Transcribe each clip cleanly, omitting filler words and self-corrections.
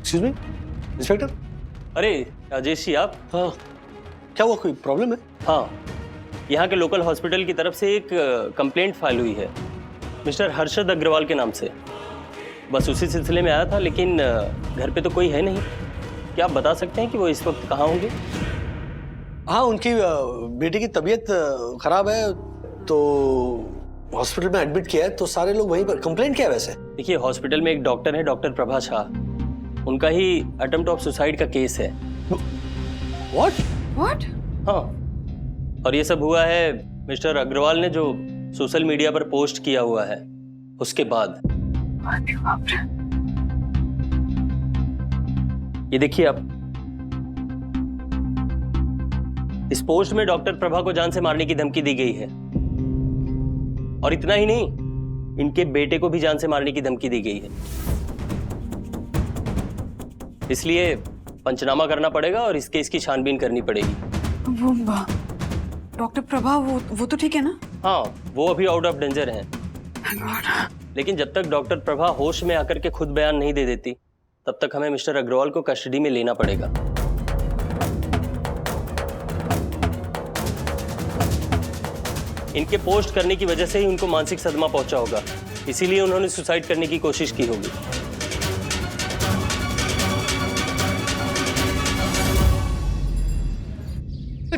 Excuse me inspector. अरे राजेश जी आप। हाँ, क्या हुआ, कोई प्रॉब्लम है? हाँ, यहाँ के लोकल हॉस्पिटल की तरफ से एक कंप्लेंट फाइल हुई है मिस्टर हर्षद अग्रवाल के नाम से। बस उसी सिलसिले में आया था, लेकिन घर पे तो कोई है नहीं। क्या आप बता सकते हैं कि वो इस वक्त कहाँ होंगे? हाँ, उनकी बेटे की तबीयत खराब है तो हॉस्पिटल में एडमिट किया है, तो सारे लोग वहीं पर। कंप्लेंट क्या है वैसे? देखिए, हॉस्पिटल में एक डॉक्टर है, डॉक्टर प्रभा शाह। उनका ही अटेम्प्ट ऑफ सुसाइड का केस है। व्हाट? हाँ, और ये सब हुआ है मिस्टर अग्रवाल ने जो सोशल मीडिया पर पोस्ट किया हुआ है उसके बाद। ये देखिए आप, इस पोस्ट में डॉक्टर प्रभा को जान से मारने की धमकी दी गई है। और इतना ही नहीं, इनके बेटे को भी जान से मारने की धमकी दी गई है। इसलिए पंचनामा करना पड़ेगा और इस केस की छानबीन करनी पड़ेगी। वो डॉक्टर प्रभा वो तो ठीक है ना? हाँ, वो अभी आउट ऑफ डेंजर हैं। लेकिन जब तक डॉक्टर प्रभा होश में आकर के खुद बयान नहीं दे देती, तब तक हमें मिस्टर अग्रवाल को कस्टडी में लेना पड़ेगा। इनके पोस्ट करने की वजह से ही उनको मानसिक सदमा पहुंचा होगा, इसीलिए उन्होंने सुसाइड करने की कोशिश की होगी।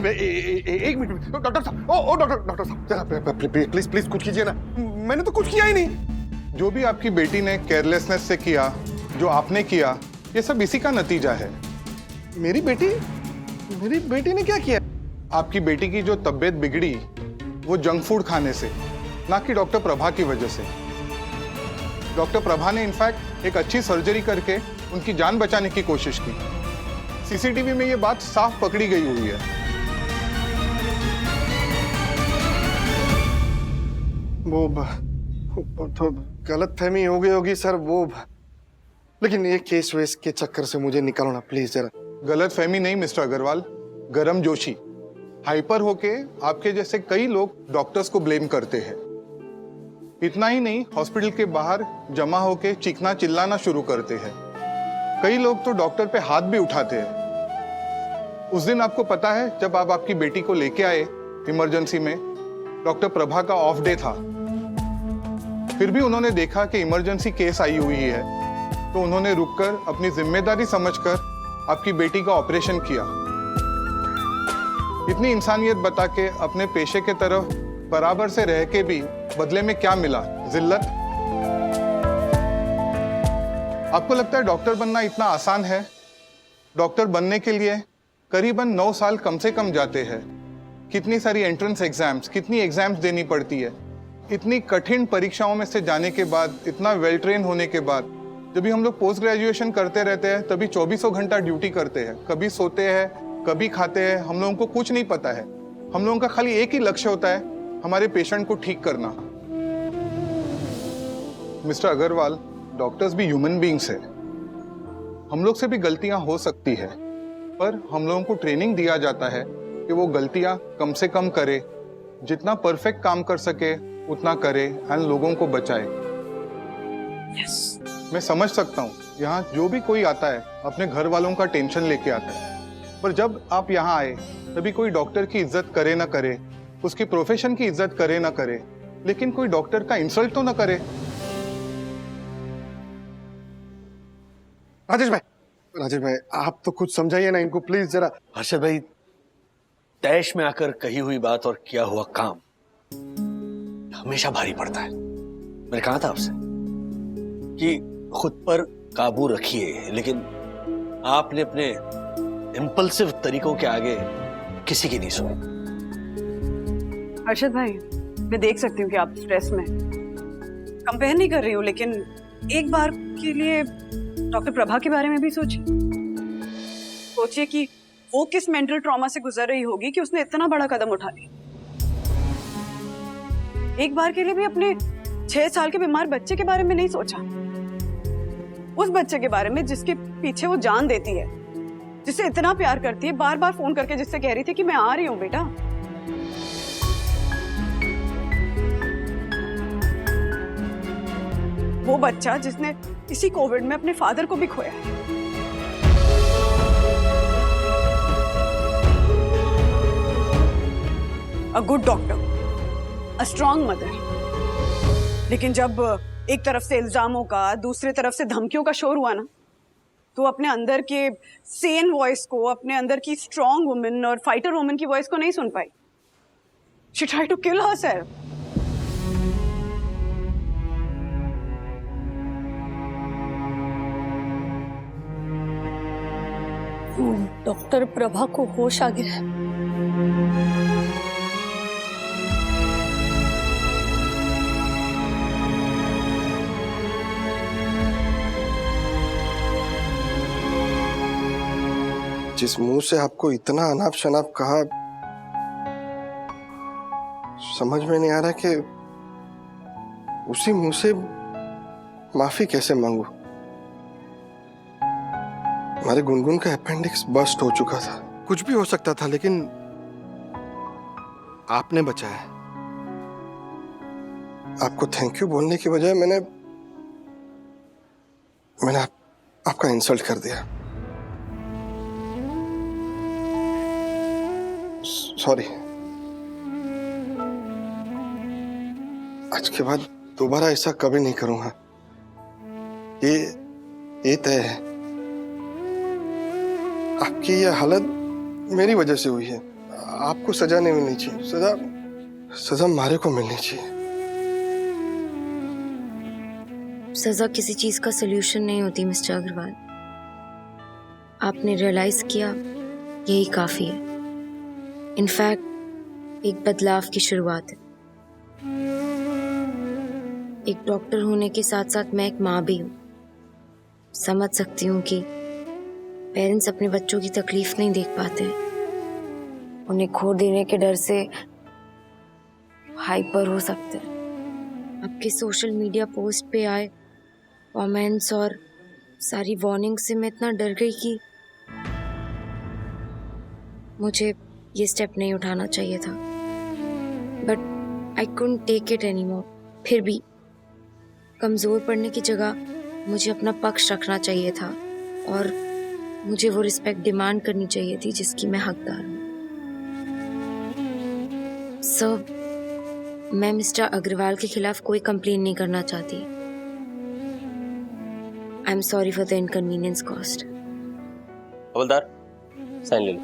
एक मिनट डॉक्टर साहब, ओ डॉक्टर साहब, जरा प्लीज प्लीज कुछ कीजिए ना। मैंने तो कुछ किया ही नहीं। जो भी आपकी बेटी ने केयरलेसनेस से किया, जो आपने किया, ये सब इसी का नतीजा है। मेरी बेटी ने क्या किया? आपकी बेटी की जो तबीयत बिगड़ी वो जंक फूड खाने से, ना कि डॉक्टर प्रभा की वजह से। डॉक्टर प्रभा ने इनफैक्ट एक अच्छी सर्जरी करके उनकी जान बचाने की कोशिश की। सीसीटीवी में ये बात साफ पकड़ी गई हुई है। वो तो गलत फहमी हो गई होगी सर, लेकिन ये केस वेस के चक्कर से मुझे निकालो ना प्लीज जरा। गलत फहमी नहीं मिस्टर अग्रवाल, गरम जोशी। हाइपर होके आपके जैसे कई लोग डॉक्टर्स को ब्लेम करते हैं। इतना ही नहीं, हॉस्पिटल के बाहर जमा होके चीखना चिल्लाना शुरू करते हैं। कई लोग तो डॉक्टर पे हाथ भी उठाते हैं। उस दिन आपको पता है, जब आप आपकी बेटी को लेके आए इमरजेंसी में, डॉक्टर प्रभा का ऑफ डे था। फिर भी उन्होंने देखा कि इमरजेंसी केस आई हुई है, तो उन्होंने रुककर अपनी जिम्मेदारी समझकर आपकी बेटी का ऑपरेशन किया। इतनी इंसानियत बता के अपने पेशे के तरफ बराबर से रह के भी बदले में क्या मिला? जिल्लत। आपको लगता है डॉक्टर बनना इतना आसान है? डॉक्टर बनने के लिए करीबन 9 साल कम से कम जाते हैं। कितनी सारी एंट्रेंस एग्जाम्स, कितनी एग्जाम्स देनी पड़ती है। इतनी कठिन परीक्षाओं में से जाने के बाद, इतना वेल ट्रेन होने के बाद, जब भी हम लोग पोस्ट ग्रेजुएशन करते रहते हैं, तभी 2400 घंटा ड्यूटी करते हैं। कभी सोते हैं, कभी खाते हैं, हम लोगों को कुछ नहीं पता है। हम लोगों का खाली एक ही लक्ष्य होता है, हमारे पेशेंट को ठीक करना। मिस्टर अग्रवाल, डॉक्टर्स भी ह्यूमन बीइंग्स है। हम लोग से भी गलतियां हो सकती है, पर हम लोगों को ट्रेनिंग दिया जाता है कि वो गलतियां कम से कम करे, जितना परफेक्ट काम कर सके उतना करे एंड लोगों को बचाए। Yes. मैं समझ सकता हूँ, यहाँ जो भी कोई आता है अपने घर वालों का टेंशन लेके आता है, पर जब आप यहाँ आए तभी कोई डॉक्टर की इज्जत करे ना करे, उसकी प्रोफेशन की इज्जत करे ना करे, लेकिन कोई डॉक्टर का इंसल्ट तो ना करे। राजेश भाई आप तो कुछ समझाइए ना इनको प्लीज जरा। हर्षद भाई, तैश में आकर कही हुई बात और किया हुआ काम हमेशा भारी पड़ता है। मैंने कहा था आपसे कि खुद पर काबू रखिए, लेकिन आपने अपने इंपल्सिव तरीकों के आगे किसी की नहीं सुनी। हर्षद भाई, मैं देख सकती हूँ कि आप स्ट्रेस में, कंपेयर नहीं कर रही हूँ, लेकिन एक बार के लिए डॉक्टर प्रभा के बारे में भी सोचिए कि वो किस मेंटल ट्रॉमा से गुजर रही होगी कि उसने इतना बड़ा कदम उठा लिया। एक बार के लिए भी अपने 6 साल के बीमार बच्चे के बारे में नहीं सोचा, उस बच्चे के बारे में जिसके पीछे वो जान देती है, जिसे इतना प्यार करती है, बार बार फोन करके जिससे कह रही थी कि मैं आ रही हूँ बेटा। वो बच्चा जिसने इसी कोविड में अपने फादर को भी खोया है। A good doctor, a strong mother. लेकिन जब एक तरफ से इल्जामों का, दूसरी तरफ से धमकियों का शोर हुआ ना, तो अपने अंदर के सेन वॉइस को, अपने अंदर की स्ट्रॉन्ग वुमेन और फाइटर वुमेन की वॉइस को नहीं सुन पाई। She tried to kill herself. Doctor Prabha को होश आ गया है। जिस मुंह से आपको इतना अनाप शनाप कहा, समझ में नहीं आ रहा कि उसी मुंह से माफी कैसे मांगू। हमारे गुनगुन का अपेंडिक्स बस्ट हो चुका था, कुछ भी हो सकता था, लेकिन आपने बचाया। आपको थैंक यू बोलने की बजाय मैंने आपका इंसल्ट कर दिया। सॉरी। आज के बाद दोबारा ऐसा कभी नहीं करूंगा। ये तय है। आपकी ये हालत मेरी वजह से हुई है। आपको सजा नहीं मिलनी चाहिए। सजा मारे को मिलनी चाहिए। सजा किसी चीज का सलूशन नहीं होती मिस्टर अग्रवाल। आपने रियलाइज किया, यही काफी है। इनफैक्ट एक बदलाव की शुरुआत है। एक डॉक्टर होने के साथ साथ मैं एक माँ भी हूँ। समझ सकती हूँ कि पेरेंट्स अपने बच्चों की तकलीफ नहीं देख पाते, उन्हें खो देने के डर से हाइपर हो सकते हैं। आपके सोशल मीडिया पोस्ट पे आए कमेंट्स और सारी वार्निंग से मैं इतना डर गई कि मुझे ये स्टेप नहीं उठाना चाहिए था। But I couldn't take it anymore. फिर भी कमज़ोर पड़ने की जगह मुझे अपना पक्ष रखना चाहिए था और मुझे वो रिस्पेक्ट डिमांड करनी चाहिए थी जिसकी मैं हकदार हूँ। सर, मैं मिस्टर अग्रवाल के खिलाफ कोई कंप्लेन नहीं करना चाहती। I am sorry for the inconvenience cost. हवलदार, साइन ले लो।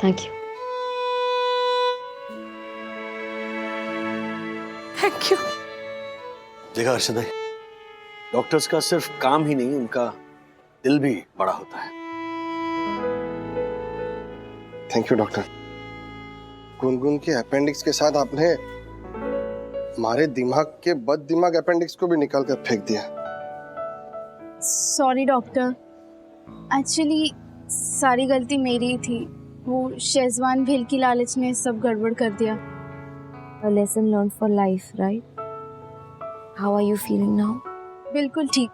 Thank you. Thank you. देखा हर्षद भाई, डॉक्टर्स का सिर्फ काम ही नहीं, उनका दिल भी बड़ा होता है। Thank you doctor. गुनगुन के अपेंडिक्स के साथ आपने हमारे दिमाग के बद दिमाग अपेंडिक्स को भी निकाल कर फेंक दिया। सॉरी डॉक्टर, एक्चुअली सारी गलती मेरी ही थी। वो शेजवान भेल की लालच ने सब गड़बड़ कर दिया। A lesson learned for life, right? How are you feeling now? बिल्कुल ठीक,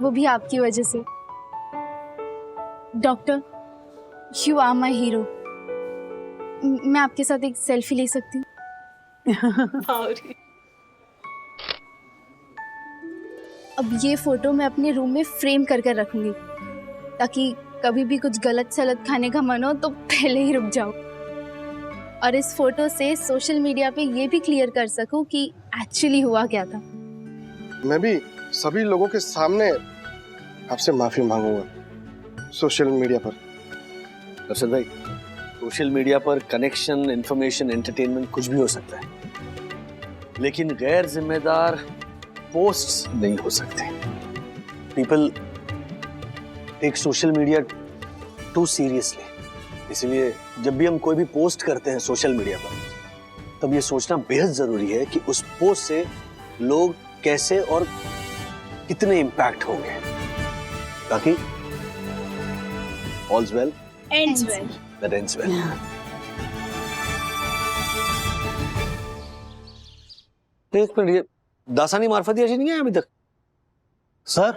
वो भी आपकी वजह से। Doctor, you are my hero. मैं आपके साथ एक सेल्फी ले सकती हूँ? अब ये फोटो मैं अपने रूम में फ्रेम कर कर रखूंगी, ताकि कभी भी कुछ गलत सलत खाने का मन हो तो पहले ही रुक जाओ। और इस फोटो से सोशल मीडिया पे ये भी क्लियर कर सकूं कि एक्चुअली हुआ क्या था। मैं भी सभी लोगों के सामने आपसे माफी मांगूंगा सोशल मीडिया पर। हर्षद भाई, सोशल मीडिया पर कनेक्शन, इंफॉर्मेशन, एंटरटेनमेंट कुछ भी हो सकता है, लेकिन गैर जिम्मेदार पोस्ट्स नहीं हो सकते। People take social media too seriously. इसलिए जब भी हम कोई भी पोस्ट करते हैं सोशल मीडिया पर, तब ये सोचना बेहद जरूरी है कि उस पोस्ट से लोग कैसे और कितने इम्पैक्ट होंगे, ताकि all's well Ends well. that ends well. एक मिनट, ये दासानी मार्फतिया जी नहीं है अभी तक? सर,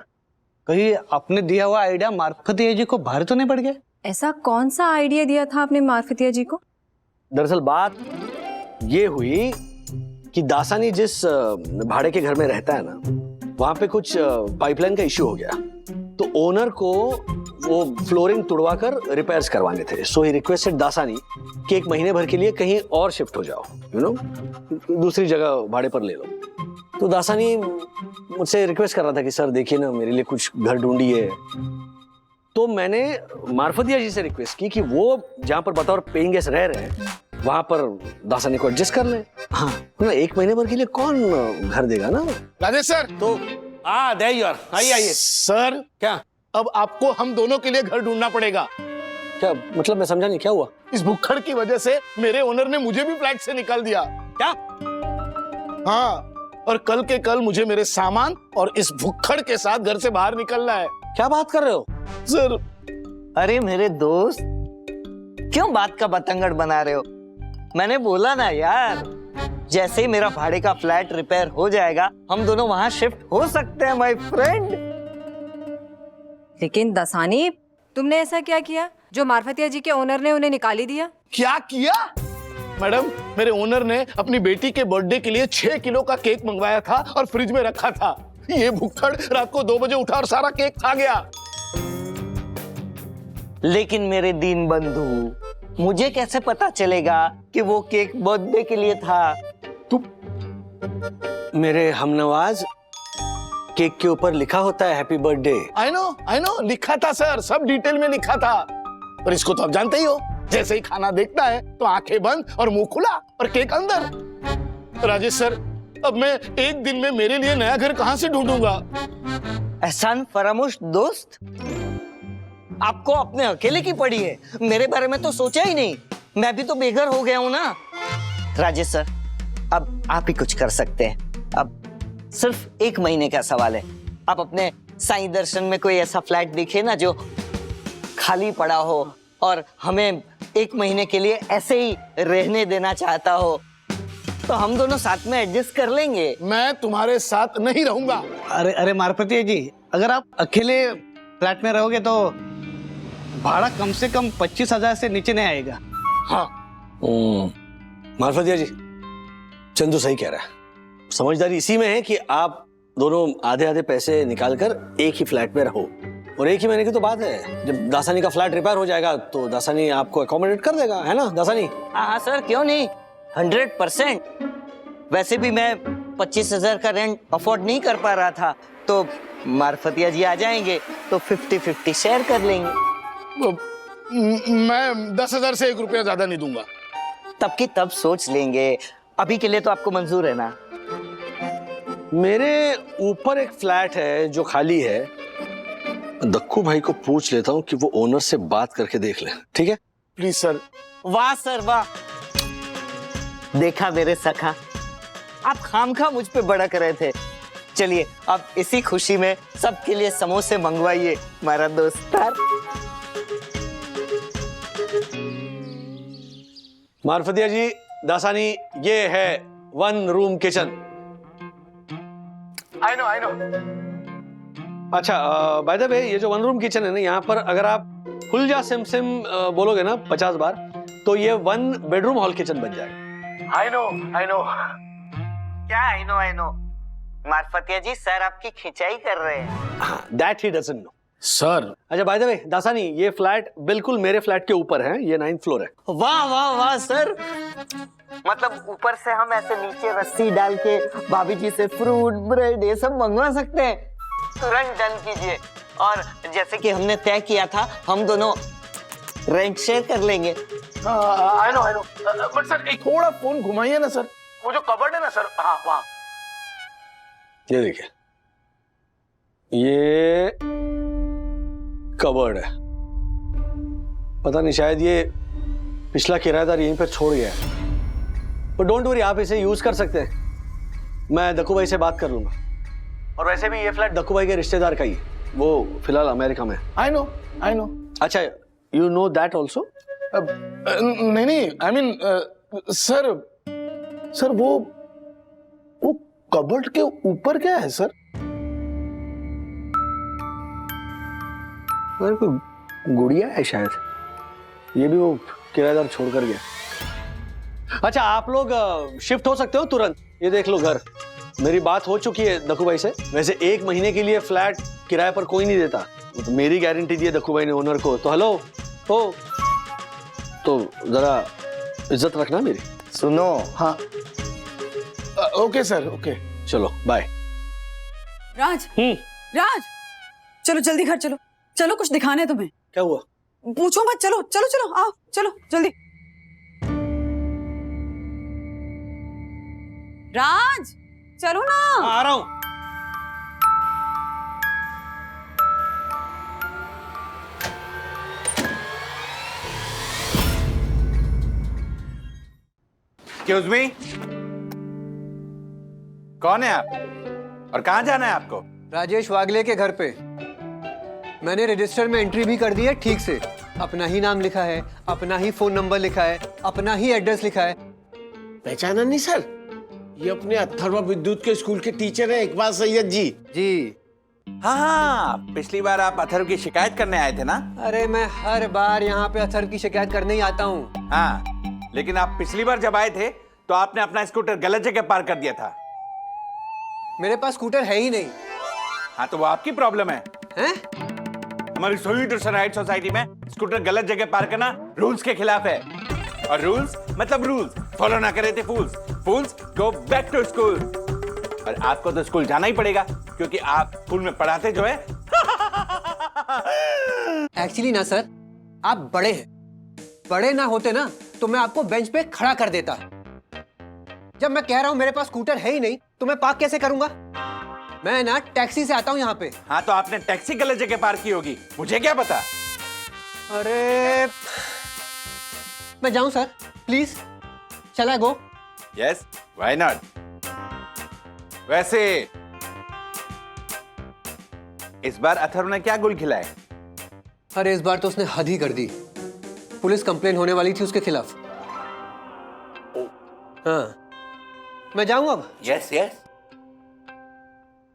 कहीं आपने दिया हुआ आइडिया मार्फतिया जी को भारी तो नहीं पड़ गया? ऐसा कौन सा आइडिया दिया था आपने मार्फतिया जी को? दरअसल बात ये हुई कि दासानी जिस भाड़े के घर में रहता है ना, वहां पे कुछ पाइपलाइन का इश्यू हो गया। तो ओनर को वो फ्लोरिंग तुड़वा कर रिपेयर्स करवाने थे। सो ही रिक्वेस्टेड दासानी कि 1 महीने भर के लिए कहीं और शिफ्ट हो जाओ, यू नो, दूसरी जगह भाड़े पर ले लो। तो दासानी मुझसे रिक्वेस्ट कर रहा था कि सर देखिए ना, मेरे लिए कुछ घर ढूंढिए। तो मैंने मार्फतिया जी से रिक्वेस्ट की कि वो जहां पर बतौर पेइंग गेस्ट रह रहे हैं वहां पर दासानी को एडजस्ट कर लें। हाँ, 1 महीने भर के लिए कौन घर देगा ना। राजेश सर, तो देयर यू आर, आइए आइए। सर क्या अब आपको हम दोनों के लिए घर ढूंढना पड़ेगा। क्या मतलब, मैं समझा नहीं, क्या हुआ? इस भुक्खड़ की वजह से मेरे ओनर ने मुझे भी फ्लैट से निकाल दिया। क्या? हाँ, और कल के कल मुझे मेरे सामान और इस भुक्खड़ के साथ घर से बाहर निकलना है। क्या बात कर रहे हो सर? अरे मेरे दोस्त, क्यों बात का बतंगड़ बना रहे हो? मैंने बोला ना यार, जैसे ही मेरा भाड़े का फ्लैट रिपेयर हो जाएगा हम दोनों वहां शिफ्ट हो सकते हैं माय फ्रेंड। लेकिन दसानी, तुमने ऐसा क्या किया जो मार्फतिया जी के ओनर ने उन्हें निकाल ही दिया? क्या किया? मैडम, मेरे ओनर ने अपनी बेटी के बर्थडे के लिए 6 किलो का केक मंगवाया था और फ्रिज में रखा था। ये भुक्खड़ रात को 2 बजे उठा और सारा केक खा गया। लेकिन मेरे दीन बंधु, मुझे कैसे पता चलेगा कि वो केक बर्थडे के लिए था? मेरे हमनवाज, केक के ऊपर लिखा होता है हैप्पी बर्थडे। आई नो, लिखा था सर, सब डिटेल में लिखा था। पर इसको तो आप जानते ही हो, जैसे ही खाना देखता है तो आंखें बंद और मुंह खुला और केक अंदर। राजेश सर, अब मैं 1 दिन में मेरे लिए नया घर कहां से ढूंढूंगा? एहसान फरामोश दोस्त, आपको अपने अकेले की पड़ी है, मेरे बारे में तो सोचा ही नहीं। मैं भी तो बेघर हो गया हूं ना। राजेश सर, अब आप ही कुछ कर सकते हैं। अब सिर्फ 1 महीने का सवाल है। आप अपने साईं दर्शन में कोई ऐसा फ्लैट दिखे ना जो खाली पड़ा हो और हमें 1 महीने के लिए ऐसे ही रहने देना चाहता हो, तो हम दोनों साथ में एडजस्ट कर लेंगे। मैं तुम्हारे साथ नहीं रहूंगा। अरे मार्फतिया जी, अगर आप अकेले फ्लैट में रहोगे तो भाड़ा कम से कम 25,000 से नीचे नहीं आएगा। हाँ, मार्फतिया जी, चंदू सही कह रहा है। समझदारी इसी में है कि आप दोनों आधे आधे पैसे निकालकर एक ही फ्लैट में रहो। और 1 ही महीने की तो बात है, जब दासानी का फ्लैट रिपेयर हो जाएगा तो दासानी आपको अकोमोडेट कर देगा, है ना दासानी? हाँ सर, क्यों नहीं, 100%। वैसे भी मैं 25,000 का रेंट अफोर्ड नहीं कर पा रहा था, तो मार्फतिया जी आ जाएंगे तो 50-50 शेयर कर लेंगे। मैं 10,000 से 1 रुपया ज्यादा नहीं दूंगा। तब की तब सोच लेंगे, अभी के लिए तो आपको मंजूर है ना? मेरे ऊपर एक फ्लैट है जो खाली है, दक्कू भाई को पूछ लेता हूँ कि वो ओनर से बात करके देख ले, ठीक है? Please sir. वाह सर वाह, देखा मेरे सखा, आप खामखा मुझ पे भड़क रहे थे। चलिए अब इसी खुशी में सबके लिए समोसे मंगवाइए हमारा दोस्तार। मार्फतिया जी, दासानी, ये है 1 रूम किचन। I know. अच्छा, बाय द वे, ये जो 1 रूम किचन है ना, यहाँ पर अगर आप खुल जा सिम बोलोगे ना 50 बार, तो ये 1 बेडरूम हॉल किचन बन जाएगा। I know. क्या आई नो? मार्फतिया जी, सर आपकी खिंचाई कर रहे हैं। That he doesn't know sir. अच्छा, बाय द वे दासानी, ये फ्लैट बिल्कुल मेरे फ्लैट के ऊपर है, ये 9th फ्लोर है। वाह वाह वाह सर, मतलब ऊपर से हम ऐसे नीचे रस्सी डाल के भाभी जी से फ्रूट ब्रेड ये सब मंगवा सकते हैं। तुरंत डन कीजिए। और जैसे कि हमने तय किया था, हम दोनों रेंट शेयर कर लेंगे। I know. बट सर, एक थोड़ा फोन घुमाइए ना सर, वो जो कबर्ड है ना सर, हाँ वहाँ। ये देखिए, ये कबर्ड है। पता नहीं, शायद ये पिछला किराएदार यहीं पर छोड़ गया है। पर डोंट वरी, आप इसे यूज कर सकते हैं। मैं दक्कू भाई से बात कर लूंगा। और वैसे भी ये फ्लैट दक्कू भाई के रिश्तेदार का ही है, वो फिलहाल अमेरिका में। I know. अच्छा, यू नो दैट ऑल्सो? नहीं, आई मीन सर वो कबर्ड के ऊपर क्या है सर? कोई गुड़िया है शायद, ये भी वो किराएदार छोड़ कर गया। अच्छा, आप लोग शिफ्ट हो सकते हो तुरंत। ये देख लो घर, मेरी बात हो चुकी है दक्कू भाई से। वैसे 1 महीने के लिए फ्लैट किराए पर कोई नहीं देता, तो मेरी गारंटी दी है दक्कू भाई ने ओनर को, तो हेलो हो तो जरा इज्जत रखना मेरी। सुनो, हाँ ओके सर, ओके। चलो बाय। राज, राज, चलो जल्दी घर चलो, चलो कुछ दिखाना है तुम्हें। क्या हुआ? पूछो मत, चलो चलो चलो, आओ चलो जल्दी। राज चलो ना। आ रहा हूं। एक्सक्यूज मी, कौन है आप और कहाँ जाना है आपको? राजेश वागले के घर पे। मैंने रजिस्टर में एंट्री भी कर दी है ठीक से। अपना ही नाम लिखा है, अपना ही फोन नंबर लिखा है, अपना ही एड्रेस लिखा है। पहचाना नहीं सर? ये अपने अथर्व विद्युत के स्कूल के टीचर है इकबाल सैयद जी। जी। हाँ, पिछली बार आप अथर्व की शिकायत करने आए थे ना? अरे मैं हर बार यहाँ पे अथर्व की शिकायत करने ही आता हूँ। हाँ, लेकिन आप पिछली बार जब आए थे तो आपने अपना स्कूटर गलत जगह पार्क कर दिया था। मेरे पास स्कूटर है ही नहीं। हाँ, तो वो आपकी प्रॉब्लम है। हैं? हमारी स्वीट राइट सोसाइटी में स्कूटर गलत जगह पार्क करना रूल्स के खिलाफ है, और रूल्स मतलब रूल्स फॉलो ना करे थे फूल्स। फूल्स गो बैक टू स्कूल। और आपको तो स्कूल जाना ही पड़ेगा क्योंकि आप स्कूल में पढ़ाते जो है। एक्चुअली ना सर, आप बड़े हैं। बड़े ना होते ना तो मैं आपको बेंच पे खड़ा कर देता। जब मैं कह रहा हूं मेरे पास स्कूटर है ही नहीं तो मैं पार्क कैसे करूंगा? मैं ना टैक्सी से आता हूं यहाँ पे। हाँ, तो आपने टैक्सी गलत जगह पार्क की होगी, मुझे क्या पता। अरे मैं जाऊं sir, please? Shall I go? Yes, why not. वैसे इस बार अथर्व ने क्या गुल खिलाए? अरे इस बार तो उसने हद ही कर दी। पुलिस कंप्लेन होने वाली थी उसके खिलाफ। हाँ, मैं जाऊं अब? Yes yes.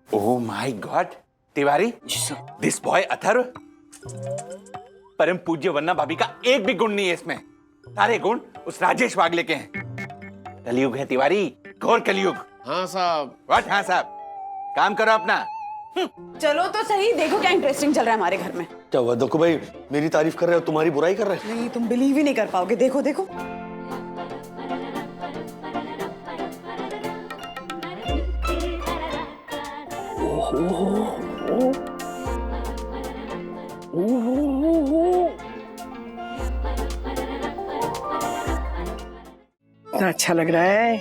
Oh my God, Tiwari, this boy Atharva परम पूज्य वन्ना भाभी का एक भी गुण नहीं है इसमें। सारे गुण उस राजेश वागले के हैं। कलयुग है तिवारी, घोर कलयुग। हाँ साहब। व्हाट? हाँ साहब, काम करो अपना। चलो तो सही, देखो क्या इंटरेस्टिंग चल रहा है हमारे घर में। क्या हुआ दक्कू भाई? मेरी तारीफ कर रहे हो, तुम्हारी बुराई कर रहे हैं? नहीं, तुम बिलीव ही नहीं कर पाओगे। देखो देखो। अच्छा लग रहा है।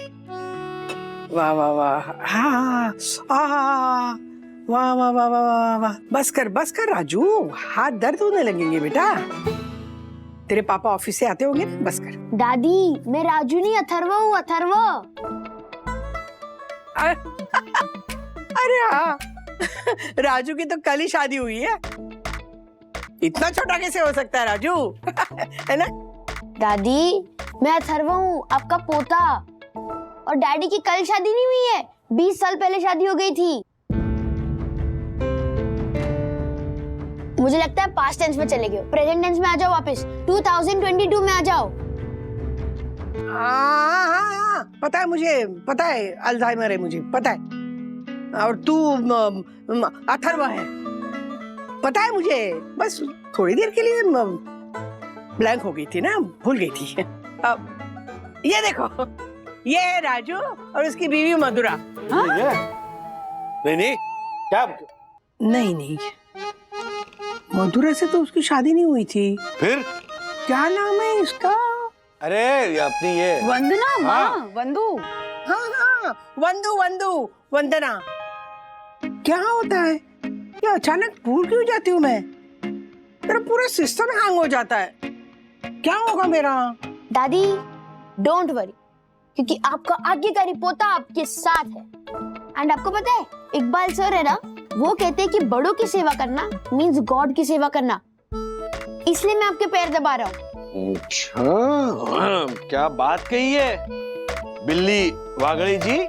वाह वाह वाह, हाँ, वाह वाह वाह वाह वाह। बस कर राजू, हाथ दर्द होने लगेंगे बेटा। तेरे पापा ऑफिस से आते होंगे ना, बस कर। दादी, मैं राजू नहीं अथर्व हूँ, अथर्व। अरे हाँ, राजू की तो कल ही शादी हुई है। इतना छोटा कैसे हो सकता है राजू? है ना? दादी, मैं अथर्व हूँ, आपका पोता। और डैडी की कल शादी नहीं हुई है, 20 साल पहले शादी हो गई थी। मुझे लगता है पास्ट टेंस में चले गए। प्रेजेंट टेंस में आ जाओ वापस, 2022 में आ जाओ। हाँ, पता है मुझे, पता है अल्जाइमर है मुझे, पता है। और तू अथर्व है, पता है मुझे। बस थोड़ी देर के लिए ब्लैंक हो गई थी ना, भूल गई थी। अब ये देखो, ये है राजू और उसकी बीवी मधुरा। हाँ? नहीं क्या? नहीं, मधुरा से तो उसकी शादी नहीं हुई थी। फिर क्या नाम है इसका? अरे ये अपनी ये वंदना। हाँ। वंदू। हाँ, वंदू, वंदना। क्या होता है ये? अचानक भूल क्यों जाती हूँ मैं? मेरा पूरा सिस्टम हैंग हो जाता है। क्या होगा मेरा? दादी, डोंट वरी, क्योंकि आपका आज्ञाकारी पोता आपके साथ है। एंड आपको पता है, इकबाल सर है ना, वो कहते हैं कि बड़ों की सेवा करना मींस गॉड की सेवा करना। इसलिए मैं आपके पैर दबा रहा हूँ। अच्छा, क्या बात कही है बिल्ली वागड़ी जी?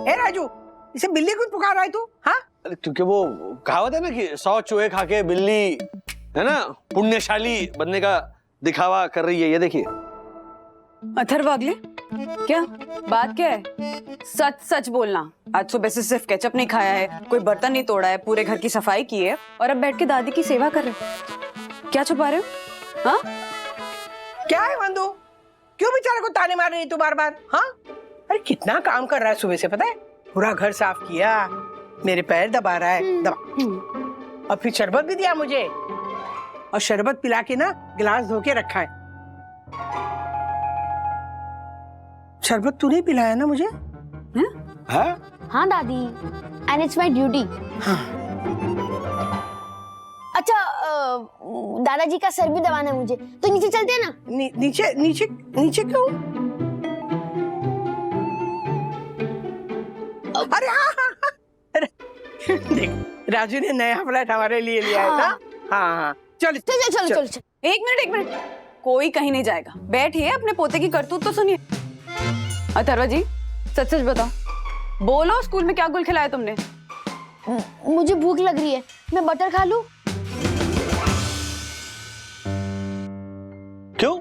ए राजू, इसे बिल्ली क्यों पुकार रहा है तू? हाँ, क्योंकि वो कहावत है ना कि 100 चूहे खा के बिल्ली है ना पुण्यशाली बनने का दिखावा कर रही है। ये देखिए। अथर्व वागले, क्या बात क्या है? सच सच बोलना। आज सुबह से सिर्फ केचप नहीं खाया है, कोई बर्तन नहीं तोड़ा है, पूरे घर की सफाई की है और अब बैठ के दादी की सेवा कर रहे हो। क्या छुपा रहे हो? हाँ क्या है वंदू, क्यों बेचारे को ताने मार रही है तू बार बार? हाँ अरे कितना काम कर रहा है सुबह से, पता है? पूरा घर साफ किया, मेरे पैर दबा रहा है, दबा, और फिर शरबत भी दिया मुझे, और शरबत पिला के ना गिलास धो के रखा है। शरबत तूने पिलाया ना मुझे? हाँ दादी, एंड इट्स माय ड्यूटी। अच्छा दादाजी का सर भी दबाना है मुझे, तो नीचे चलते हैं ना? नीचे नीचे नीचे क्यों? अरे हाँ हाँ हाँ। देख राजू ने नया फ्लैट हमारे लिए लिया है ना। हाँ हाँ चल चल चल चल चल। एक मिनट, कोई कहीं नहीं जाएगा, बैठिए अपने पोते की करतूत तो सुनिए। अथर्वा जी सच सच बताओ, बोलो स्कूल में क्या गुल खिलाया तुमने? मुझे भूख लग रही है, मैं बटर खा लूं? क्यों,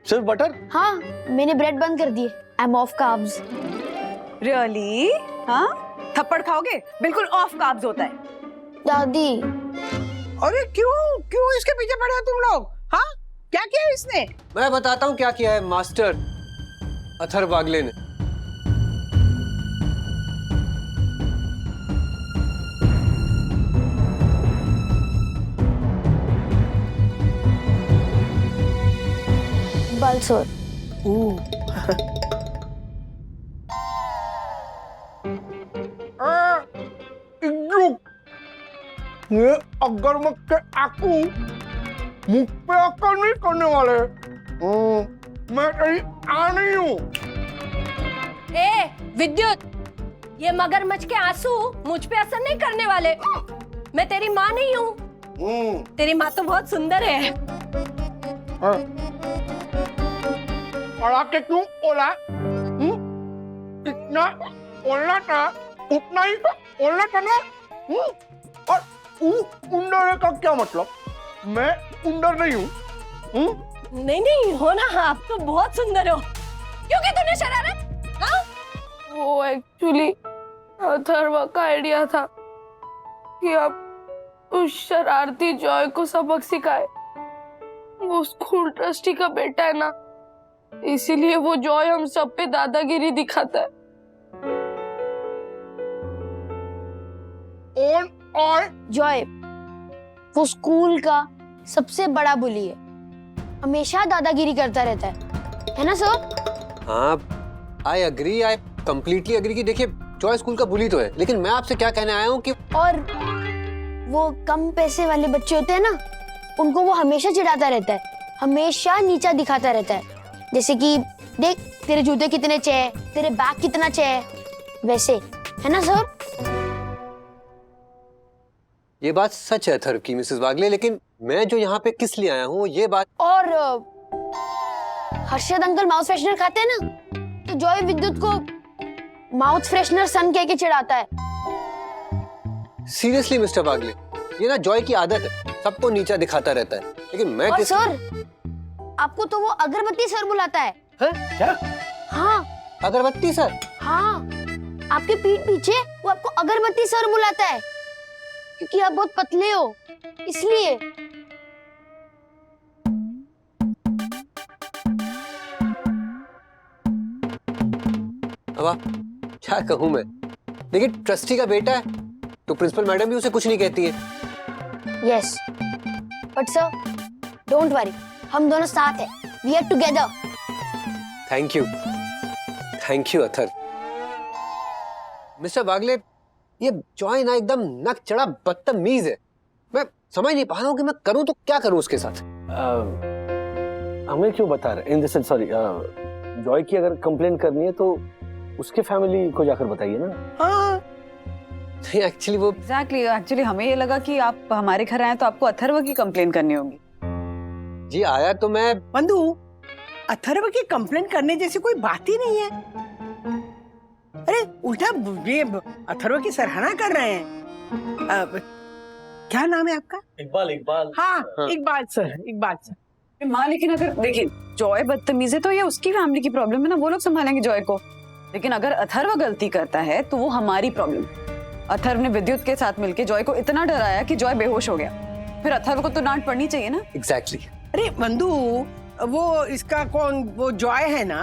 सिर्फ बटर? हाँ मैंने ब्रेड बंद कर दिए, I am of carbs. Really? हाँ थप्पड़ खाओगे? बिल्कुल ऑफ कार्ब्स होता है। दादी अरे क्यों क्यों इसके पीछे पड़े हो तुम लोग? हाँ क्या किया इसने? मैं बताता हूँ क्या किया है मास्टर अथर वागले ने। बालसोर। ये अगर मैं के आकू मुख पे आकर नहीं करने वाले। मैं तेरी आ नहीं हूँ। ए विद्युत, ये मगरमच्छ के आंसू मुझ पे असर नहीं करने वाले। मैं तेरी माँ नहीं हूँ। तेरी माँ तो बहुत सुंदर है। पढ़ा के क्यों बोला? इतना बोलना था, उतना ही बोलना था ना। और उंडर का क्या मतलब? मैं उंडर नहीं हूँ। नहीं नहीं हो ना, आप तो बहुत सुंदर हो। क्यों की तूने शरारत? हाँ? वो एक्चुअली अथर्वा का आइडिया था कि आप उस शरारती जॉय को सबक सिखाए। वो स्कूल ट्रस्टी का बेटा है ना, इसीलिए वो जॉय हम सब पे दादागिरी दिखाता है। जॉय वो स्कूल का सबसे बड़ा बुली है, हमेशा दादागिरी करता रहता है ना सर? हाँ I agree, I completely agree कि देखिए जॉय स्कूल का बुली तो है, लेकिन मैं आपसे क्या कहने आया हूँ कि और वो कम पैसे वाले बच्चे होते हैं ना, उनको वो हमेशा चिढ़ाता रहता है, हमेशा नीचा दिखाता रहता है। जैसे कि देख तेरे जूते कितने चे, तेरे बैग कितना चे, वैसे है ना सर? ये बात सच है अथर्व की मिसेस वागले, लेकिन मैं जो यहाँ पे किस लिए आया हूँ ये बात। और हर्षद अंकल माउथ फ्रेशनर खाते हैं ना, तो जॉय विद्युत को माउथ फ्रेशनर सन कह के चिढ़ाता है। सीरियसली मिस्टर वागले, ये ना जॉय की आदत है, सबको नीचा दिखाता रहता है। लेकिन मैं और सर आपको तो वो अगरबत्ती सर बुलाता है। क्या? हाँ अगरबत्ती सर? हाँ आपके पीठ पीछे वो आपको अगरबत्ती सर बुलाता है, क्योंकि आप बहुत पतले हो इसलिए। अब आप क्या कहूं मैं, लेकिन ट्रस्टी का बेटा है तो प्रिंसिपल मैडम भी उसे कुछ नहीं कहती है। Yes but sir don't worry, हम दोनों साथ हैं, we are together. Thank you Athar. Mister Wagle, ये जॉय ना एकदम नक चढ़ा बदतमीज है। मैं समझ नहीं पा रहा हूँ कि मैं करूँ तो क्या करूँ उसके साथ। हमें क्यों बता रहे? In the sense sorry, Joy की अगर कंप्लेंट करनी है तो उसके फैमिली को जाकर बताइए ना। हाँ एक्चुअली वो एक्चुअली हमें ये लगा कि आप हमारे घर आए तो आपको अथर्व की कंप्लेंट करनी होगी। जी आया तो मैं। बंधु, अथर्व की कंप्लेंट करने जैसी कोई बात ही नहीं है। अरे उल्टा ये अथर्व की सराहना कर रहे हैं। क्या नाम है आपका? इकबाल। हाँ इकबाल सर, इकबाल सर। माँ लेकिन अगर देखिए जॉय बदतमीज है तो ये उसकी फैमिली की प्रॉब्लम है ना, वो लोग संभालेंगे जॉय को। लेकिन अगर अथर्व गलती करता है तो वो हमारी प्रॉब्लम। अथर्व ने विद्युत के साथ मिलकर जॉय को इतना डराया कि जॉय बेहोश हो गया, फिर अथर्व को तो डांट पड़नी चाहिए ना। एग्जैक्टली। अरे बंधु, वो इसका कौन, वो जॉय है ना,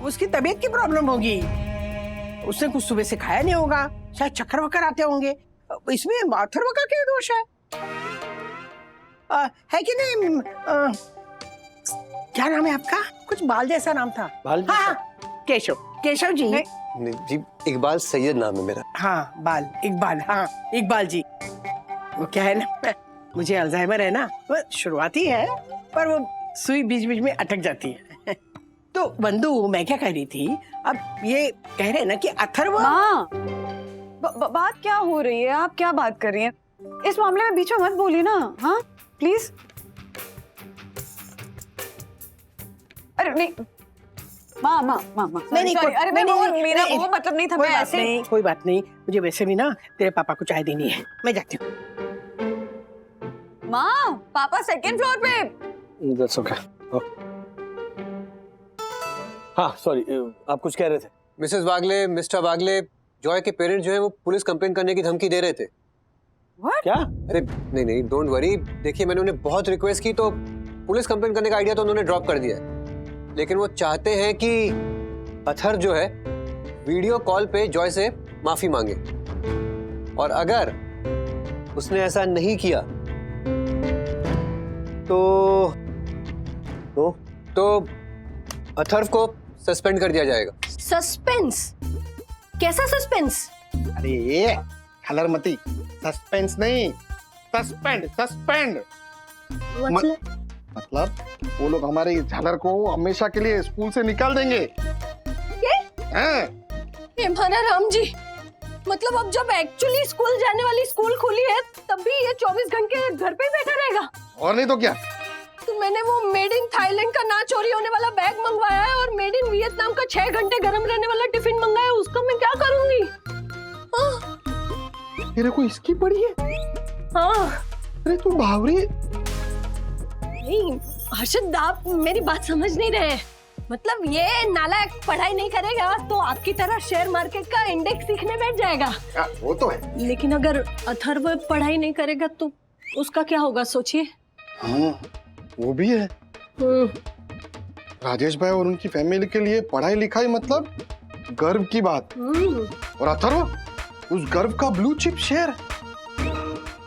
उसकी तबीयत की प्रॉब्लम होगी। उसने कुछ सुबह से खाया नहीं होगा, शायद चक्कर वक्कर आते होंगे। इसमें अथर्व का क्या दोष है कि नहीं? क्या नाम है आपका? कुछ बाल जैसा नाम था। बाल जैसा? हाँ, केशव। केशव जी। नहीं जी, इकबाल सैयद नाम है मेरा। हाँ बाल, इकबाल। हाँ इकबाल जी। वो क्या है ना, मुझे अल्जाइमर है ना, वो शुरुआती है पर वो सुई बीच बीच में अटक जाती है। तो बंधु, मैं क्या कह रही थी, अब ये कह रहे हैं ना कि अथर्व। माँ बात क्या हो रही है, आप क्या बात कर रही हैं? इस मामले में बीच में मत बोलिए ना। हाँ प्लीज। अरे नहीं माँ, नहीं, अरे मेरा वो मतलब नहीं था, मैं ऐसे। कोई बात नहीं, मुझे वैसे भी ना तेरे पापा को चाय देनी है, मैं जाती हूँ। माँ, पापा सेकंड फ्लोर पे। That's okay. हाँ सॉरी, आप कुछ कह रहे थे। Mrs Bagle, mister Bagle, Joy के पेरेंट्स जो है वो पुलिस कंप्लेन करने की धमकी दे रहे थे। What? क्या? अरे नहीं, डोंट वरी। देखिए, मैंने उन्हें बहुत रिक्वेस्ट की तो पुलिस कंप्लेन करने का आइडिया तो उन्होंने ड्रॉप कर दिया है। लेकिन वो चाहते हैं कि अथर जो है वीडियो कॉल पे जॉय से माफी मांगे, और अगर उसने ऐसा नहीं किया तो अथर्व को सस्पेंड कर दिया जाएगा। सस्पेंस? कैसा सस्पेंस? अरे ये कलरमती, सस्पेंस नहीं, सस्पेंड। मतलब वो लोग हमारे झालर को हमेशा के लिए स्कूल से निकाल देंगे। हाँ। हे माना राम जी, मतलब अब जब एक्चुअली स्कूल जाने वाली स्कूल खुली है तब भी ये 24 घंटे घर पे ही बैठा रहेगा? और नहीं तो क्या। तो मैंने वो मेड इन थाईलैंड का ना चोरी होने वाला बैग मंगवाया है और मेड इन वियतनाम का 6 घंटे गर्म रहने वाला टिफिन मंगाया, उसका मैं क्या करूंगी? तेरे को इसकी पड़ी है? हाँ। अरे तू बावरी। नहीं हर्षद, आप मेरी बात समझ नहीं रहे। मतलब ये नालायक पढ़ाई नहीं करेगा तो आपकी तरह शेयर मार्केट का इंडेक्स सीखने बैठ जाएगा। वो तो है। लेकिन अगर अथर्व पढ़ाई नहीं करेगा तो उसका क्या होगा, सोचिए। हाँ, वो भी है। राजेश भाई और उनकी फैमिली के लिए पढ़ाई लिखाई मतलब गर्व की बात, और अथर्व उस गर्व का ब्लू चिप शेयर।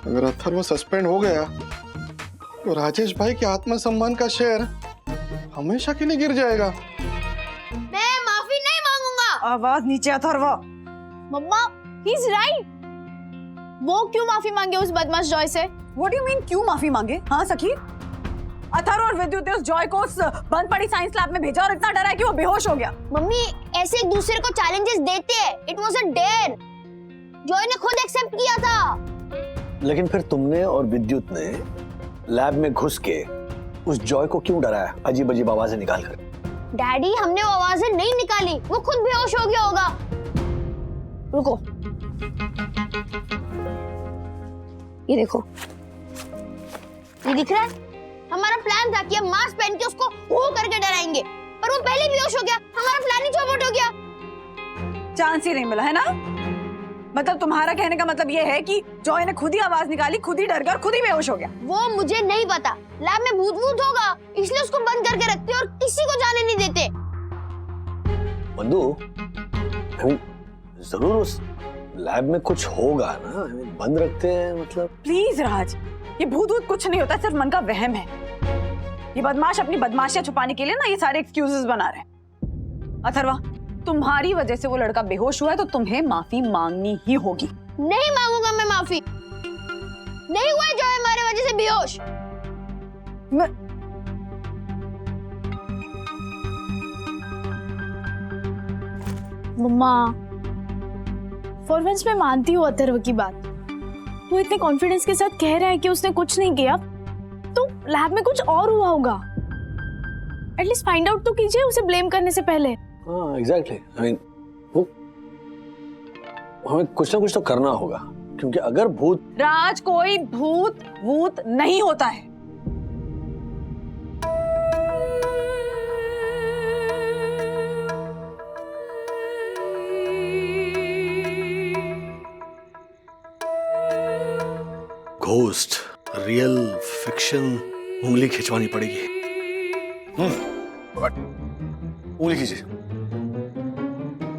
अगर अथर्व सस्पेंड हो गया तो राजेश भाई के आत्मसम्मान का शेयर हमेशा के लिए गिर जाएगा। मैं माफी नहीं मांगूंगा। आवाज नीचे अथर्व। मम्मा, ही इज राइट। वो क्यों माफी मांगे उस बदमाश जॉय से? What do you mean क्यों माफी मांगे? हाँ सखी, अथर्व और विद्युत ने उस जॉय को उस बंद पड़ी साइंस लैब में भेजा और इतना डरा है कि वो बेहोश हो गया। मम्मी, ऐसे एक दूसरे को चैलेंजेस देते हैं। It was a dare. Joy ने खुद एक्सेप्ट किया था। लेकिन फिर तुमने और विद्युत ने लैब में घुस के उस जॉय को क्यों डराया, अजीब अजीब आवाजें निकाल कर? डैडी, हमने वो आवाजें नहीं निकाली, वो खुद बेहोश हो गया होगा। रुको, ये देखो, ये दिख रहा है? हमारा प्लान था कि हम मास्क पहन के उसको वो करके डराएंगे, पर वो पहले बेहोश हो गया। हमारा प्लान ही चौपट हो गया। चांस ही नहीं मिला है ना? मतलब तुम्हारा कहने का मतलब ये है कि जॉय ने खुद ही आवाज निकाली, खुद ही डर गया और खुद ही बेहोश हो गया। वो मुझे नहीं पता। लैब में भूत वूत होगा, इसलिए उसको बंद करके रखते और किसी को जाने नहीं देते। बंधु, जरूर उस लैब में कुछ होगा ना, बंद रखते हैं मतलब। प्लीज राज, ये भूत वूत कुछ नहीं होता, सिर्फ मन का वहम है। ये बदमाश अपनी बदमाशियां छुपाने के लिए ना ये सारे एक्सक्यूजेस बना रहे हैं। अथर्वा, तुम्हारी वजह से वो लड़का बेहोश हुआ है तो तुम्हें माफी मांगनी ही होगी। नहीं मांगूंगा मैं माफी। नहीं हुआ जो हमारे वजह से बेहोश। मम्मा, फॉर वंस मैं मानती हूँ अथर्व की बात। वो इतने कॉन्फिडेंस के साथ कह रहा है कि उसने कुछ नहीं किया, तो लैब में कुछ और हुआ होगा। एटलीस्ट फाइंड आउट तो कीजिए उसे ब्लेम करने से पहले। हाँ एग्जैक्टली, आई मीन वो हमें कुछ ना कुछ तो करना होगा, क्योंकि अगर भूत। राज, कोई भूत वूत नहीं होता है। घोस्ट, रियल, फिक्शन, उंगली खिंचवानी पड़ेगी। उंगली खींचिए।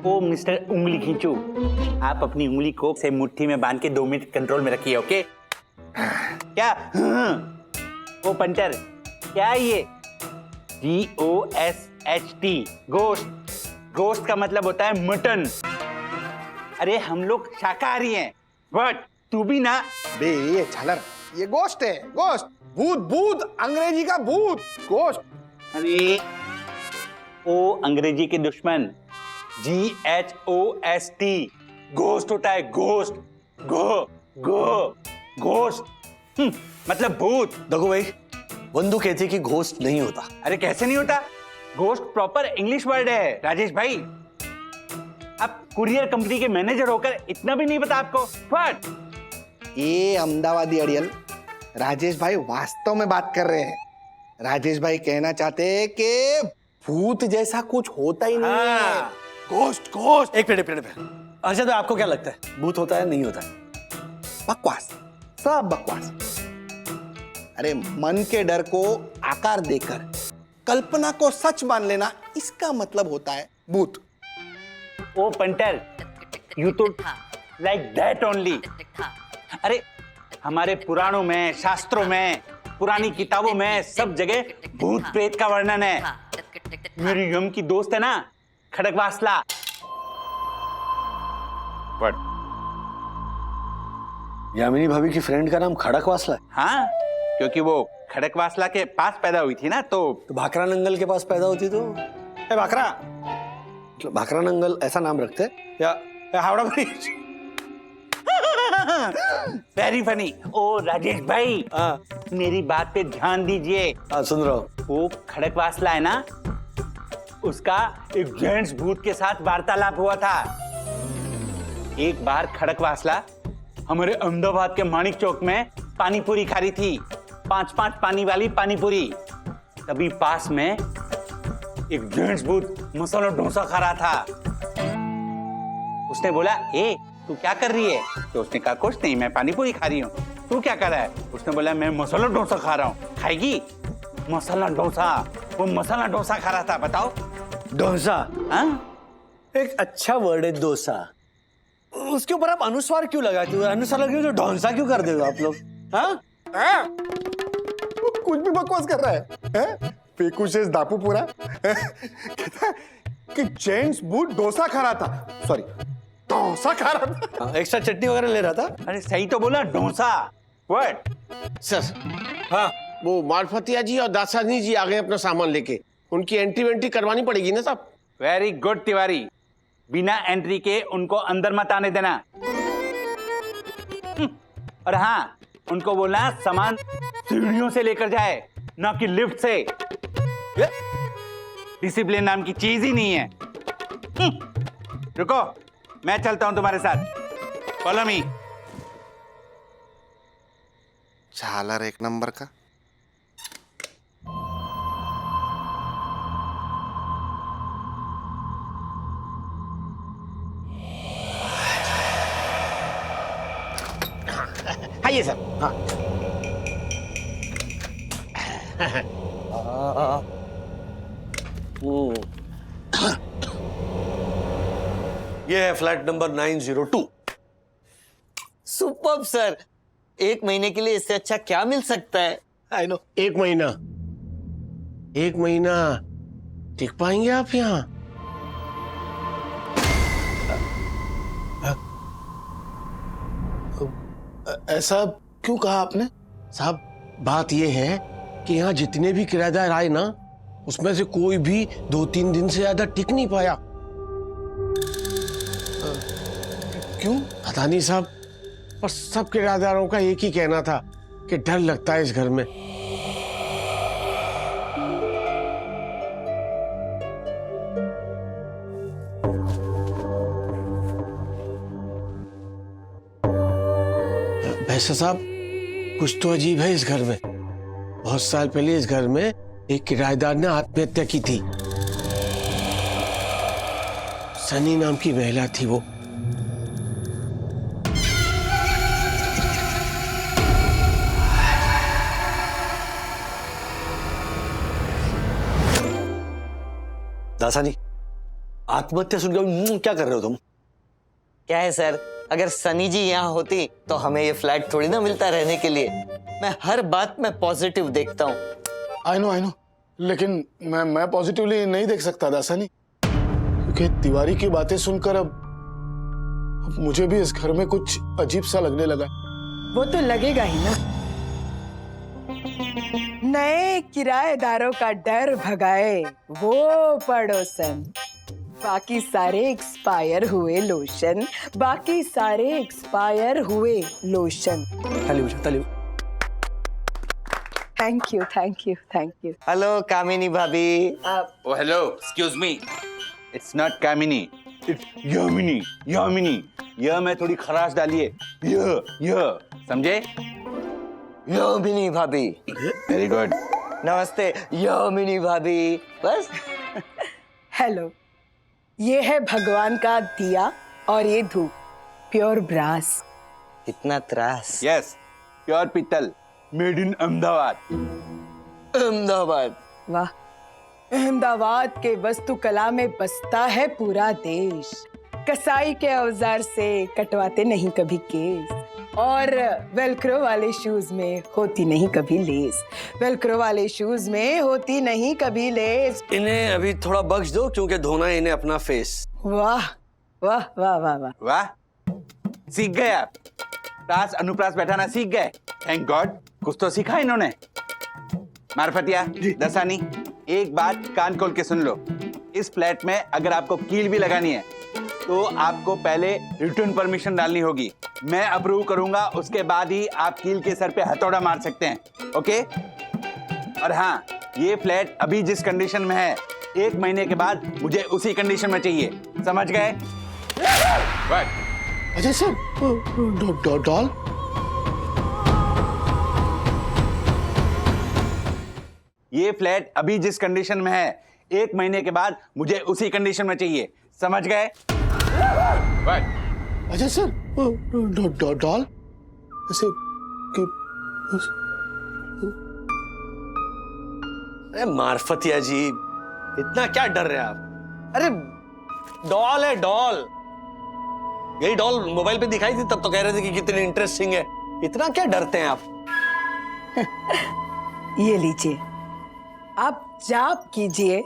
ओ मिस्टर उंगली खींचू, आप अपनी उंगली को से मुट्ठी में बांध के 2 मिनट कंट्रोल में रखिए, ओके? क्या? ओ पंटर, क्या है ये? GOSHT, गोश्त। गोश्त का मतलब होता है मटन। अरे हम लोग शाकाहारी हैं, बट तू भी ना। बे ये झालर, ये गोश्त है, गोश्त। भूत, भूत, अंग्रेजी का भूत, गोश्त। अरे ओ अंग्रेजी के दुश्मन, GHOST, गोश्त होता है, गोश्त। गोश्त मतलब भूत। देखो भाई, बंधु कहती है कि घोस्ट नहीं होता। अरे कैसे नहीं होता? गोश्त प्रॉपर इंग्लिश वर्ड है राजेश भाई। अब कुरियर कंपनी के मैनेजर होकर इतना भी नहीं पता आपको? व्हाट? ये अहमदाबादी अड़ियल, राजेश भाई वास्तव में बात कर रहे हैं। राजेश भाई कहना चाहते हैं कि भूत जैसा कुछ होता ही नहीं है। Ghost, ghost. एक मिनट। अर्षद, आपको क्या लगता है, भूत होता है नहीं होता है? बकवास, सब बकवास। अरे मन के डर को आकार देकर कल्पना को सच मान लेना, इसका मतलब होता है भूत। ओ पंटर, यू तो लाइक दैट ओनली। अरे हमारे पुराणों में, शास्त्रों में, पुरानी किताबों में सब जगह भूत प्रेत का वर्णन है। मेरी यम की दोस्त है ना, खड़गवासला। यामिनी भाभी की फ्रेंड का नाम खड़कवासला है? हाँ, क्योंकि वो खड़कवासला के पास पैदा हुई थी ना, तो भाखरा नंगल के पास पैदा होती तो भाखरा, भाखरा नंगल ऐसा नाम रखते या हावड़ा ब्रिज। Very funny. ओ राजेश भाई, मेरी बात पे ध्यान दीजिए। सुन रहा हूँ। वो खड़कवासला है ना, उसका एक जेंट्स भूत के साथ वार्तालाप हुआ था। एक बार खड़कवासला हमारे अहमदाबाद के मानिक चौक में पानी पूरी खा रही थी, 5-5 पानी वाली पानी पूरी। तभी पास में एक जेंट्स भूत मसाला डोसा खा रहा था। उसने बोला, ए तू क्या कर रही है? तो उसने कहा, कुछ नहीं, मैं पानी पूरी खा रही हूँ। तू क्या कर रहा है? उसने बोला, मैं मसाला डोसा खा रहा हूँ। खाएगी? मसाला डोसा। वो मसाला डोसा खा रहा था। बताओ। डोसा? हाँ, एक अच्छा वर्ड है डोसा। उसके ऊपर आप अनुस्वार क्यों लगाते हो? अनुस्वार लगे तो डोसा क्यों कर देते हो आप लोग? हाँ? कुछ भी बकवास कर रहा है? फेकुशेस दापूपुरा कहता है कि जेंट्स भूत डोसा खा रहा था, सॉरी डोसा खा रहा था। एक्स्ट्रा चटनी वगैरह ले रहा था। अरे सही तो बोला, डोसा। व्हाट? सर, हाँ वो मारफतिया जी और दासानी जी आ गए अपना सामान लेके। उनकी एंट्री वेंट्री करवानी पड़ेगी ना साहब? वेरी गुड तिवारी, बिना एंट्री के उनको अंदर मत आने देना। और हाँ, उनको बोलना सामान सीढ़ियों से लेकर जाए, ना कि लिफ्ट से। डिसिप्लिन नाम की चीज ही नहीं है। रुको, मैं चलता हूं तुम्हारे साथ। Follow me. झालर एक नंबर का। आइए सर। हाँ ये है फ्लैट नंबर 902। सुपर्ब सर, 1 महीने के लिए इससे अच्छा क्या मिल सकता है? I know. 1 महीना, 1 महीना टिक पाएंगे आप यहाँ? ऐसा क्यों कहा आपने? साहब बात यह है कि यहाँ जितने भी किराएदार आए ना, उसमें से कोई भी 2-3 दिन से ज्यादा टिक नहीं पाया। क्यों पता नहीं साहब, पर सब किराएदारों का एक ही कहना था कि डर लगता है इस घर में। वैसे साहब कुछ तो अजीब है इस घर में। बहुत साल पहले इस घर में एक किराएदार ने आत्महत्या की थी। सनी नाम की महिला थी वो। दासानी, आत्महत्या सुनकर क्या कर रहे हो तुम? क्या है सर, अगर सनी जी यहाँ होती तो हमें ये फ्लैट थोड़ी ना मिलता रहने के लिए। मैं हर बात में पॉजिटिव देखता हूँ। आई नो, लेकिन मैं पॉजिटिवली नहीं देख सकता दासानी, क्योंकि तिवारी की बातें सुनकर अब मुझे भी इस घर में कुछ अजीब सा लगने लगा। वो तो लगेगा ही ना। नए किराएदारों का डर भगाए वो पड़ोसन, बाकी सारे एक्सपायर हुए लोशन, बाकी सारे एक्सपायर हुए लोशन। तालियों। Thank you. हेलो कामिनी भाभी। Oh, hello. Excuse me. It's not Kamini. It's Yamini. यह में थोड़ी खराश डालिए। यह समझे? यामिनी भाभी। Very good. नमस्ते यामिनी भाभी। बस। हेलो, ये है भगवान का दिया और ये धूप, प्योर ब्रास। कितना त्रास। यस, प्योर पीतल, मेड इन अहमदाबाद। अहमदाबाद। वाह, अहमदाबाद के वास्तुकला में बसता है पूरा देश। कसाई के औजार से कटवाते नहीं कभी केस, और वेलक्रो वाले शूज में होती नहीं कभी लेस। वेलक्रो वाले शूज में होती नहीं कभी लेस। इन्हें अभी थोड़ा बख्श दो, क्योंकि धोना है इन्हें अपना फेस। वाह वाह वाह वाह वाह वाह, सीख गए आप। प्रास अनुप्रास बैठाना सीख गए। थैंक गॉड, कुछ तो सीखा इन्होंने। मारफतिया, दसानी, एक बात कान खोल के सुन लो। इस फ्लैट में अगर आपको कील भी लगानी है तो आपको पहले रिटर्न परमिशन डालनी होगी। मैं अप्रूव करूंगा, उसके बाद ही आप कील के सर पे हथौड़ा मार सकते हैं। ओके? और हाँ, ये फ्लैट अभी जिस कंडीशन में है, 1 महीने के बाद मुझे उसी कंडीशन में चाहिए। समझ गए? Ajay sir, doll. ये फ्लैट अभी जिस कंडीशन में है, 1 महीने के बाद मुझे उसी कंडीशन में चाहिए। समझ गए? अजय सर, डॉल ऐसे अरे मार्फतिया जी, इतना क्या डर रहे हैं आप? अरे डॉल है, डॉल। यही डॉल मोबाइल पे दिखाई थी, तब तो कह रहे थे कि कितनी इंटरेस्टिंग है। इतना क्या डरते हैं आप? ये लीजिए, आप जाप कीजिए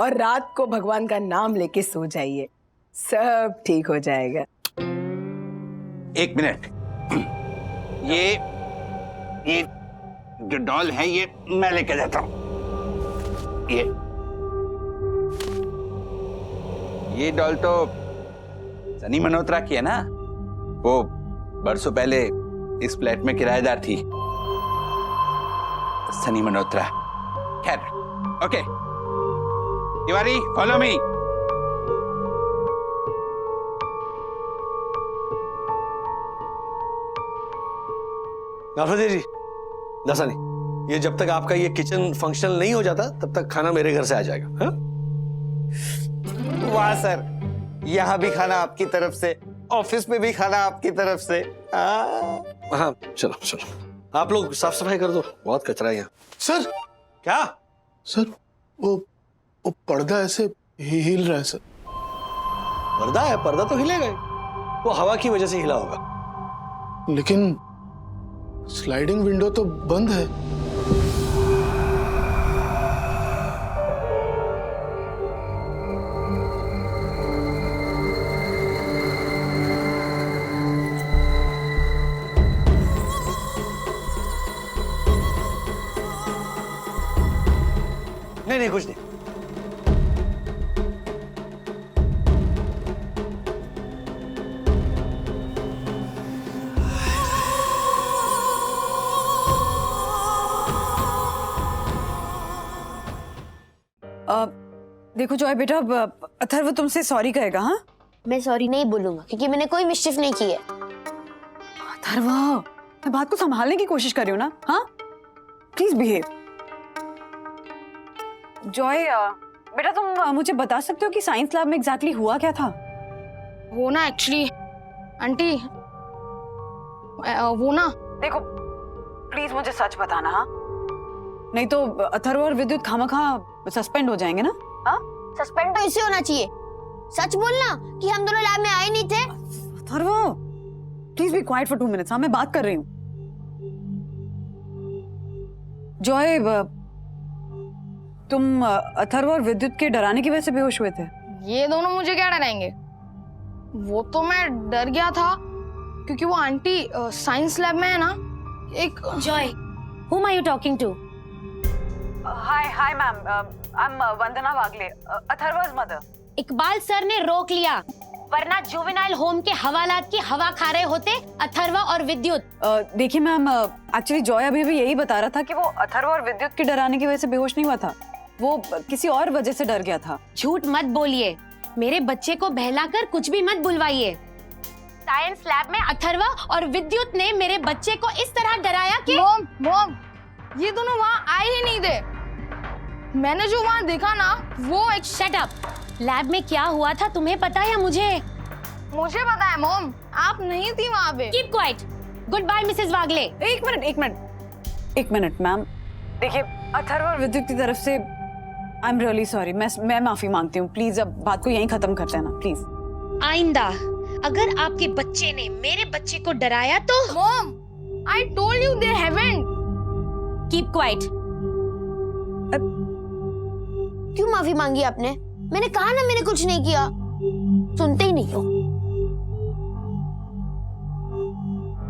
और रात को भगवान का नाम लेके सो जाइए, सब ठीक हो जाएगा। 1 मिनट। ये जो डॉल है, ये मैं लेके जाता हूं। ये डॉल तो सनी मल्होत्रा की है ना? वो बरसों पहले इस फ्लैट में किराएदार थी, सनी मल्होत्रा। खैर, okay. Tiwari, follow me. Marfatia ji, Dasani, ये जब तक आपका ये किचन फंक्शनल नहीं हो जाता, तब तक खाना मेरे घर से आ जाएगा। हाँ? वाह सर, यहाँ भी खाना आपकी तरफ से, ऑफिस में भी खाना आपकी तरफ से। हाँ, चलो आप लोग साफ सफाई कर दो, बहुत कचरा है यहाँ। सर। क्या? सर, वो पर्दा ऐसे हिल रहा है सर। पर्दा है? पर्दा तो हिलेगा ही। वो हवा की वजह से हिला होगा। लेकिन स्लाइडिंग विंडो तो बंद है। नहीं, कुछ नहीं। देखो जॉय बेटा, अथर्व तुमसे सॉरी कहेगा। हाँ, मैं सॉरी नहीं बोलूंगा, क्योंकि मैंने कोई मिस्चिफ नहीं की है। अथर्व, मैं बात को संभालने की कोशिश कर रही हूँ ना। हाँ, प्लीज बिहेव। जॉय बेटा, तुम मुझे बता सकते हो कि साइंस लैब में एग्जैक्टली हुआ क्या था? वो ना एक्चुअली आंटी, वो ना, देखो प्लीज मुझे सच बताना। हाँ, नहीं तो अथर्व और विद्युत खामखा सस्पेंड हो जाएंगे ना। हाँ, सस्पेंड तो इसे होना चाहिए। सच बोलना कि हम दोनों लैब में आए नहीं थे। Atharva, please be quiet for 2 minutes. हाँ, मैं बात कर रही हूँ। जॉय, तुम अथर्व और विद्युत के डराने की वजह से बेहोश हुए थे। ये दोनों मुझे क्या डराएंगे? वो तो मैं डर गया था क्योंकि वो आंटी साइंस लैब में है ना। एक Joy, whom are you talking to? Hi ma'am, I am Vandana Wagle, अथर्वा's मदर। इकबाल सर ने रोक लिया, वरना जुवेनाइल होम के हवालात की हवा खा रहे होते अथर्वा और विद्युत। देखिए मैम, एक्चुअली जॉय अभी भी यही बता रहा था कि वो अथर्व और विद्युत के डराने की वजह से बेहोश नहीं हुआ था, वो किसी और वजह से डर गया था। झूठ मत बोलिए, मेरे बच्चे को बहलाकर कुछ भी मत बुलवाइए। साइंस लैब में अथर्वा और विद्युत ने मेरे बच्चे को इस तरह डराया कि मॉम, ये दोनों वहाँ आए ही नहीं थे। मैंने जो वहाँ देखा ना, वो एक शट अप। लैब में क्या हुआ था तुम्हें पता है? मुझे पता है मॉम, आप नहीं थी वहाँ पे। Keep quiet. Good bye missus Wagle. एक मिनट मैम, देखिए अथर्व और विद्युत की तरफ से आई एम रियली सॉरी। मैं माफी मांगती हूँ। प्लीज अब बात को यहीं खत्म करते हैं ना, प्लीज। आइंदा अगर आपके बच्चे ने मेरे बच्चे को डराया तो mom, I told you they haven't. Keep quiet. क्यों माफी मांगी आपने? मैंने कहा ना मैंने कुछ नहीं किया। सुनते ही नहीं हो।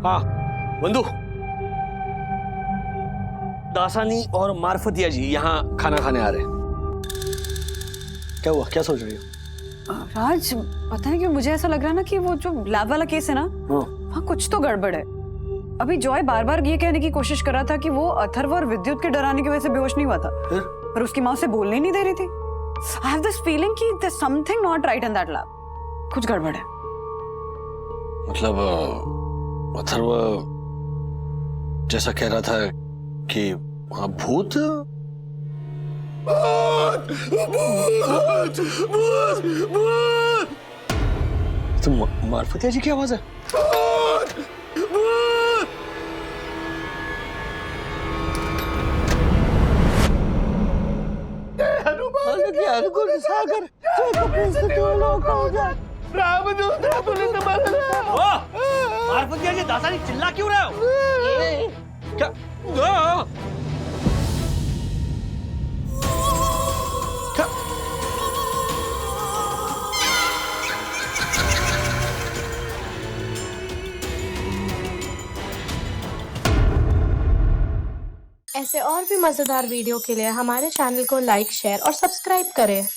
हाँ बंधु, दासानी और मार्फतिया जी यहाँ खाना खाने आ रहे हैं। क्या हुआ, क्या सोच रही हो? राज, पता नहीं क्यों मुझे ऐसा लग रहा है ना कि वो जो लैब वाला केस है ना, वहाँ कुछ तो गड़बड़ है। अभी जॉय बार बार ये कहने की कोशिश कर रहा था कि वो अथर्व और विद्युत के डराने की वजह से बेहोश नहीं हुआ था, पर उसकी माँ उसे बोलने ही नहीं दे रही थी। I have this feeling कि there's something not right in that lab. कुछ गड़बड़ है। मतलब अथर्व जैसा कह रहा था कि वहाँ भूत तो मार्फतिया जी की आवाज है। मार्फतिया जी, दासानी चिल्ला क्यों रहे हो? क्या ऐसे और भी मजेदार वीडियो के लिए हमारे चैनल को लाइक, शेयर और सब्सक्राइब करें।